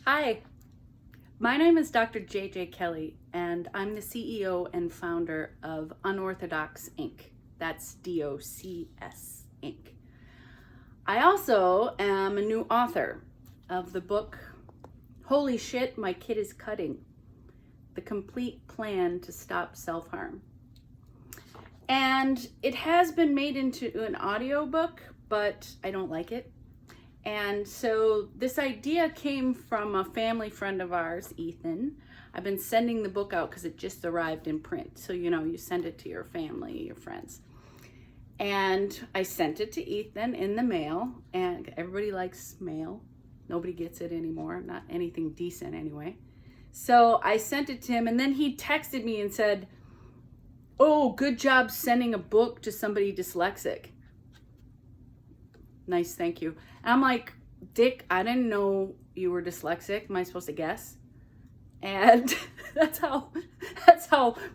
Hi, my name is Dr. J.J. Kelly, and I'm the CEO and founder of Unorthodox Inc. That's DOCS Inc. I also am a new author of the book, Holy Shit, My Kid is Cutting, The Complete Plan to Stop Self-Harm. And it has been made into an audiobook, but I don't like it. And so this idea came from a family friend of ours, Ethan. I've been sending the book out because it just arrived in print. So, you send it to your family, your friends. And I sent it to Ethan in the mail, and everybody likes mail. Nobody gets it anymore, not anything decent anyway. So I sent it to him, and then he texted me and said, "Oh, good job sending a book to somebody dyslexic." Nice, thank you. And I'm like, Dick, I didn't know you were dyslexic. Am I supposed to guess? And that's how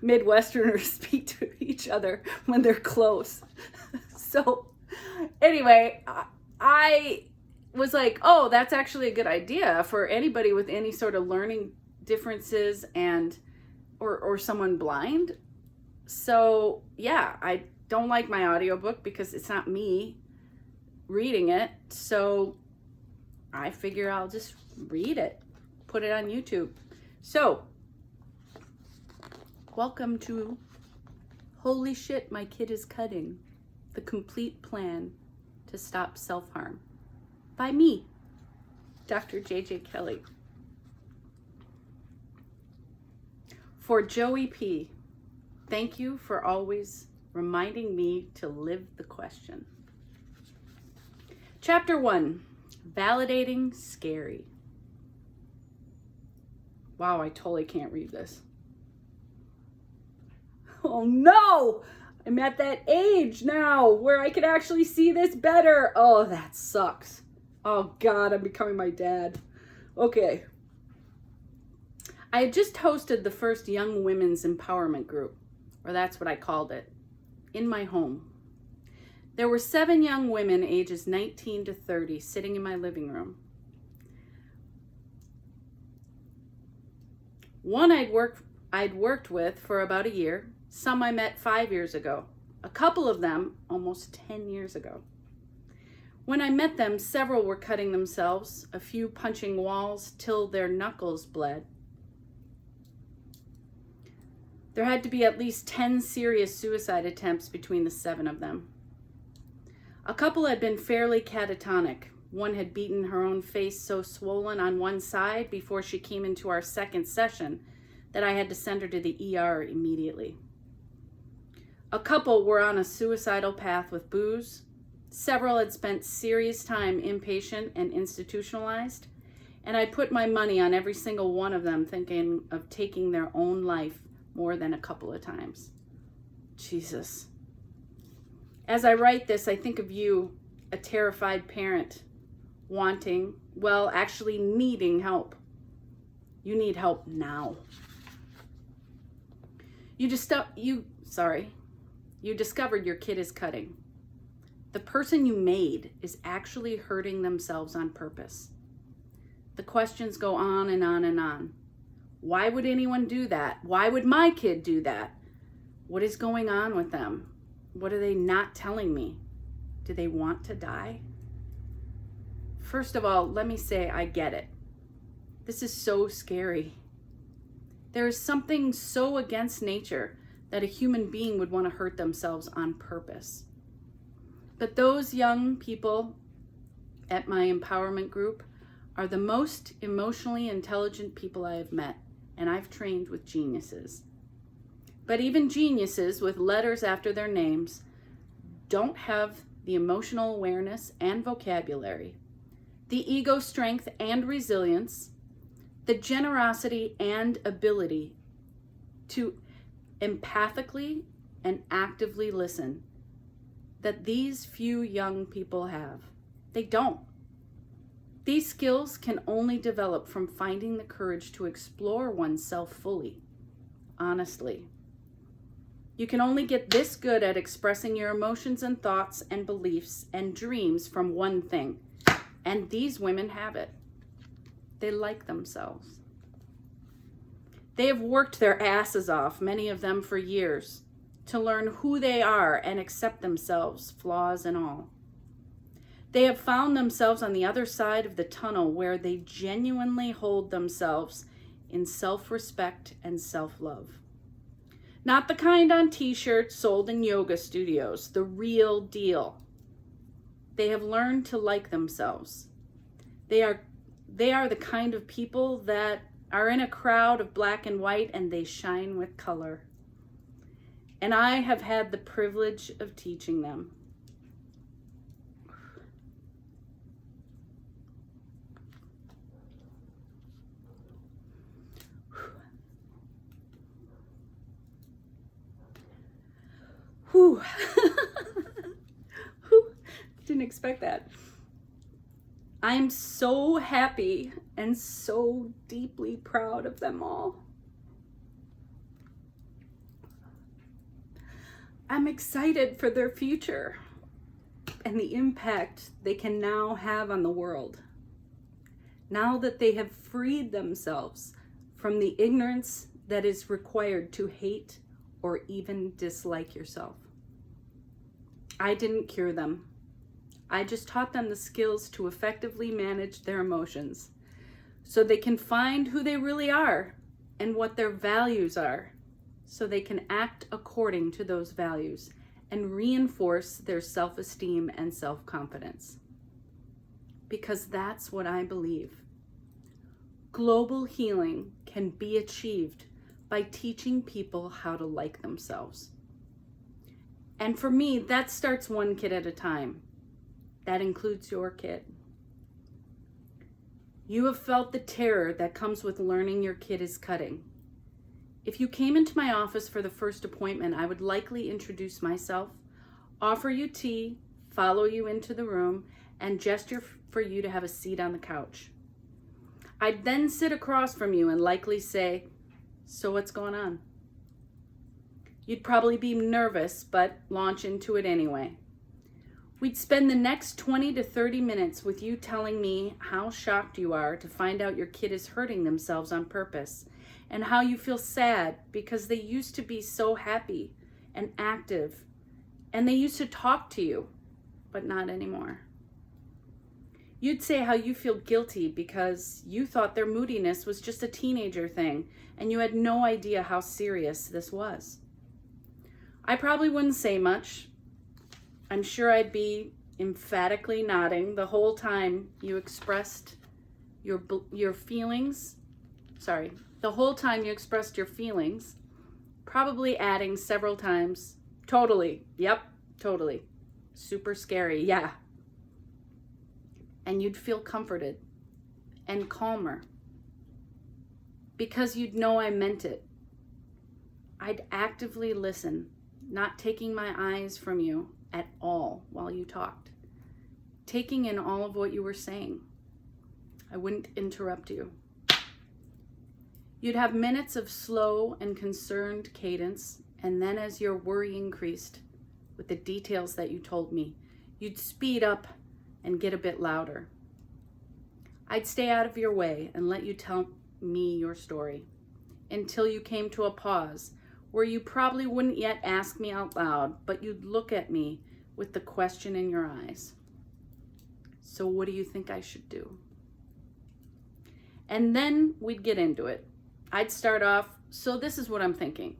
Midwesterners speak to each other when they're close. So anyway, I was like, oh, that's actually a good idea for anybody with any sort of learning differences and or someone blind. So yeah, I don't like my audiobook because it's not me reading it, so I figure I'll just read it, put it on YouTube. So welcome to Holy Shit, My Kid is Cutting, The Complete Plan to Stop Self-Harm, by me, Dr. J.J. Kelly. For Joey P., thank you for always reminding me to live the question. Chapter 1, Validating Scary. Wow, I totally can't read this. Oh no! I'm at that age now where I can actually see this better. Oh, that sucks. Oh God, I'm becoming my dad. Okay. I had just hosted the first Young Women's Empowerment Group, or that's what I called it, in my home. There were 7 young women ages 19 to 30 sitting in my living room. One I'd worked with for about a year. Some I met 5 years ago. A couple of them almost 10 years ago. When I met them, several were cutting themselves, a few punching walls till their knuckles bled. There had to be at least 10 serious suicide attempts between the 7 of them. A couple had been fairly catatonic. One had beaten her own face so swollen on one side before she came into our second session that I had to send her to the ER immediately. A couple were on a suicidal path with booze. Several had spent serious time inpatient and institutionalized, and I'd put my money on every single one of them thinking of taking their own life more than a couple of times. Jesus. As I write this, I think of you, a terrified parent, wanting, well, actually needing help. You need help now. You discovered your kid is cutting. The person you made is actually hurting themselves on purpose. The questions go on and on and on. Why would anyone do that? Why would my kid do that? What is going on with them? What are they not telling me? Do they want to die? First of all, let me say I get it. This is so scary. There is something so against nature that a human being would want to hurt themselves on purpose. But those young people at my empowerment group are the most emotionally intelligent people I have met, and I've trained with geniuses. But even geniuses with letters after their names don't have the emotional awareness and vocabulary, the ego strength and resilience, the generosity and ability to empathically and actively listen that these few young people have. They don't. These skills can only develop from finding the courage to explore oneself fully, honestly. You can only get this good at expressing your emotions and thoughts and beliefs and dreams from one thing, and these women have it. they like themselves. They have worked their asses off, many of them for years, to learn who they are and accept themselves, flaws and all. They have found themselves on the other side of the tunnel where they genuinely hold themselves in self-respect and self-love. Not the kind on t-shirts sold in yoga studios, the real deal. They have learned to like themselves. They are the kind of people that are in a crowd of black and white and they shine with color. And I have had the privilege of teaching them. Whew. Didn't expect that. I am so happy and so deeply proud of them all. I'm excited for their future and the impact they can now have on the world. Now that they have freed themselves from the ignorance that is required to hate or even dislike yourself. I didn't cure them. I just taught them the skills to effectively manage their emotions so they can find who they really are and what their values are, so they can act according to those values and reinforce their self-esteem and self-confidence. Because that's what I believe. Global healing can be achieved by teaching people how to like themselves. And for me, that starts one kid at a time. That includes your kid. You have felt the terror that comes with learning your kid is cutting. If you came into my office for the first appointment, I would likely introduce myself, offer you tea, follow you into the room, and gesture for you to have a seat on the couch. I'd then sit across from you and likely say, "So what's going on?" You'd probably be nervous, but launch into it anyway. We'd spend the next 20 to 30 minutes with you telling me how shocked you are to find out your kid is hurting themselves on purpose, and how you feel sad because they used to be so happy and active, and they used to talk to you, but not anymore. You'd say how you feel guilty because you thought their moodiness was just a teenager thing, and you had no idea how serious this was. I probably wouldn't say much. I'm sure I'd be emphatically nodding the whole time you expressed your feelings. The whole time you expressed your feelings, probably adding several times, "Totally, yep, totally. Super scary, yeah." And you'd feel comforted and calmer because you'd know I meant it. I'd actively listen, not taking my eyes from you at all while you talked, taking in all of what you were saying. I wouldn't interrupt you. You'd have minutes of slow and concerned cadence, and then as your worry increased with the details that you told me, you'd speed up and get a bit louder. I'd stay out of your way and let you tell me your story until you came to a pause where you probably wouldn't yet ask me out loud, but you'd look at me with the question in your eyes. "So what do you think I should do?" And then we'd get into it. I'd start off, "So this is what I'm thinking."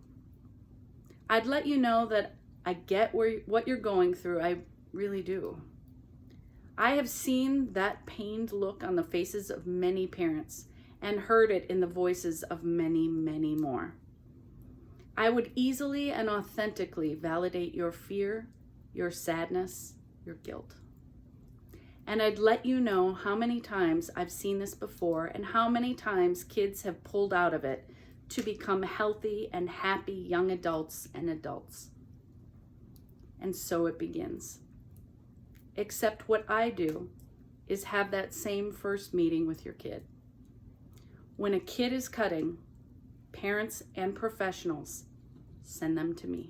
I'd let you know that I get what you're going through. I really do. I have seen that pained look on the faces of many parents and heard it in the voices of many, many more. I would easily and authentically validate your fear, your sadness, your guilt. And I'd let you know how many times I've seen this before and how many times kids have pulled out of it to become healthy and happy young adults and adults. And so it begins. Except what I do is have that same first meeting with your kid. When a kid is cutting, parents and professionals send them to me.